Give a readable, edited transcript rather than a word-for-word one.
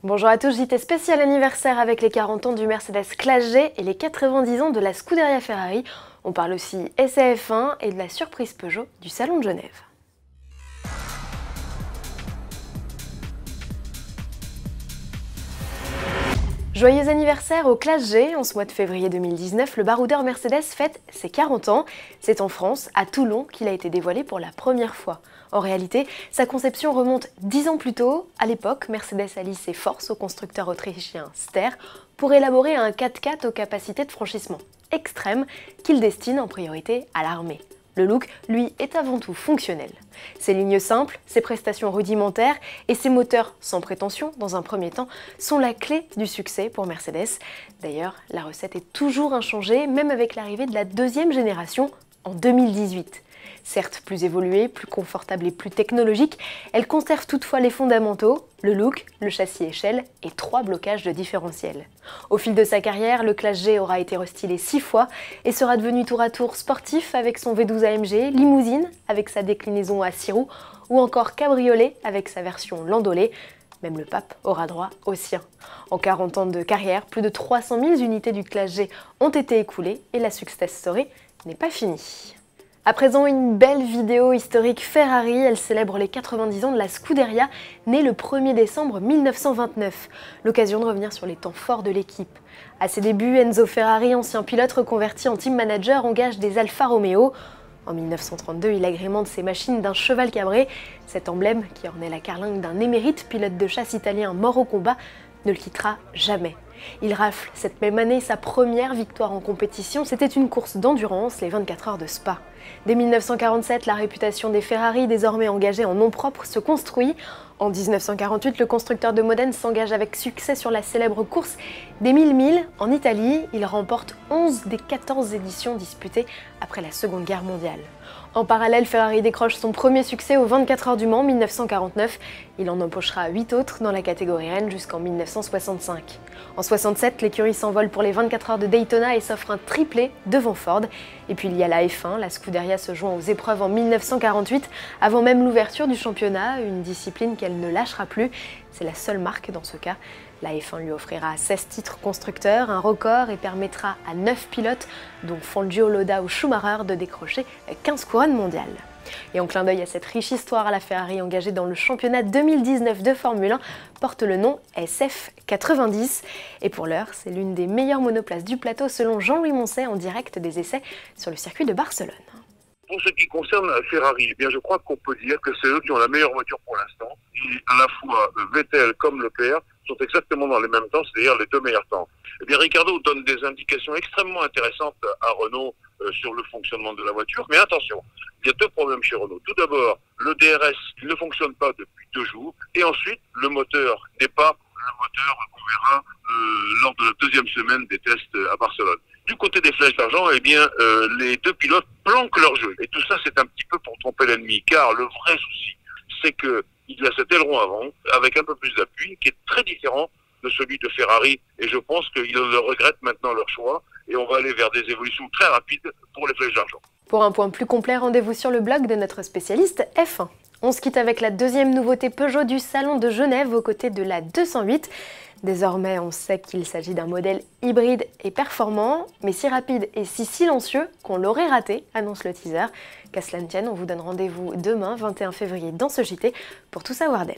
Bonjour à tous, JT spécial anniversaire avec les 40 ans du Mercedes Classe G et les 90 ans de la Scuderia Ferrari. On parle aussi SF1 et de la surprise Peugeot du Salon de Genève. Joyeux anniversaire au Classe G. En ce mois de février 2019, le baroudeur Mercedes fête ses 40 ans. C'est en France, à Toulon, qu'il a été dévoilé pour la première fois. En réalité, sa conception remonte 10 ans plus tôt. À l'époque, Mercedes allie ses forces au constructeur autrichien Ster pour élaborer un 4x4 aux capacités de franchissement extrêmes qu'il destine en priorité à l'armée. Le look, lui, est avant tout fonctionnel. Ses lignes simples, ses prestations rudimentaires et ses moteurs sans prétention, dans un premier temps, sont la clé du succès pour Mercedes. D'ailleurs, la recette est toujours inchangée, même avec l'arrivée de la deuxième génération en 2018. Certes plus évoluée, plus confortable et plus technologique, elle conserve toutefois les fondamentaux, le look, le châssis échelle et 3 blocages de différentiel. Au fil de sa carrière, le Classe G aura été restylé 6 fois et sera devenu tour à tour sportif avec son V12 AMG, limousine avec sa déclinaison à 6 roues ou encore cabriolet avec sa version landaulet. Même le pape aura droit au sien. En 40 ans de carrière, plus de 300 000 unités du Classe G ont été écoulées et la success story n'est pas finie. À présent, une belle vidéo historique Ferrari. Elle célèbre les 90 ans de la Scuderia, née le 1er décembre 1929. L'occasion de revenir sur les temps forts de l'équipe. À ses débuts, Enzo Ferrari, ancien pilote reconverti en team manager, engage des Alfa Romeo. En 1932, il agrémente ses machines d'un cheval cabré. Cet emblème, qui ornait la carlingue d'un émérite pilote de chasse italien mort au combat, ne le quittera jamais. Il rafle cette même année sa première victoire en compétition, c'était une course d'endurance, les 24 heures de Spa. Dès 1947, la réputation des Ferrari, désormais engagés en nom propre, se construit. En 1948, le constructeur de Modène s'engage avec succès sur la célèbre course des 1000 milles en Italie. Il remporte 11 des 14 éditions disputées après la Seconde Guerre mondiale. En parallèle, Ferrari décroche son premier succès aux 24 heures du Mans en 1949. Il en empochera 8 autres dans la catégorie Rennes jusqu'en 1965. En 67, l'écurie s'envole pour les 24 heures de Daytona et s'offre un triplé devant Ford. Et puis il y a la F1, la Scuderia se joint aux épreuves en 1948, avant même l'ouverture du championnat, une discipline qu'elle ne lâchera plus. C'est la seule marque dans ce cas. La F1 lui offrira 16 titres constructeurs, un record, et permettra à 9 pilotes, dont Fangio, Lauda ou Schumacher, de décrocher 15 couronnes mondiales. Et en clin d'œil à cette riche histoire, la Ferrari engagée dans le championnat 2019 de Formule 1 porte le nom SF90. Et pour l'heure, c'est l'une des meilleures monoplaces du plateau selon Jean-Louis Moncet en direct des essais sur le circuit de Barcelone. Pour ce qui concerne Ferrari, eh bien je crois qu'on peut dire que c'est eux qui ont la meilleure voiture pour l'instant. Et à la fois Vettel comme Leclerc sont exactement dans les mêmes temps, c'est-à-dire les deux meilleurs temps. Eh bien Ricciardo donne des indications extrêmement intéressantes à Renault sur le fonctionnement de la voiture. Mais attention, il y a deux problèmes chez Renault. Tout d'abord, le DRS ne fonctionne pas depuis 2 jours. Et ensuite, le moteur n'est pas le moteur qu'on verra lors de la deuxième semaine des tests à Barcelone. Du côté des flèches d'argent, eh bien, les deux pilotes planquent leur jeu. Et tout ça, c'est un petit peu pour tromper l'ennemi. Car le vrai souci, c'est qu'il y a cet aileron avant, avec un peu plus d'appui, qui est très différent de celui de Ferrari. Et je pense qu'ils le regrettent maintenant leur choix. Et on va aller vers des évolutions très rapides pour les flèches d'argent. Pour un point plus complet, rendez-vous sur le blog de notre spécialiste F1. On se quitte avec la deuxième nouveauté Peugeot du Salon de Genève aux côtés de la 208. Désormais, on sait qu'il s'agit d'un modèle hybride et performant, mais si rapide et si silencieux qu'on l'aurait raté, annonce le teaser. Qu'à cela ne tienne, on vous donne rendez-vous demain, 21 février, dans ce JT, pour tout savoir d'elle.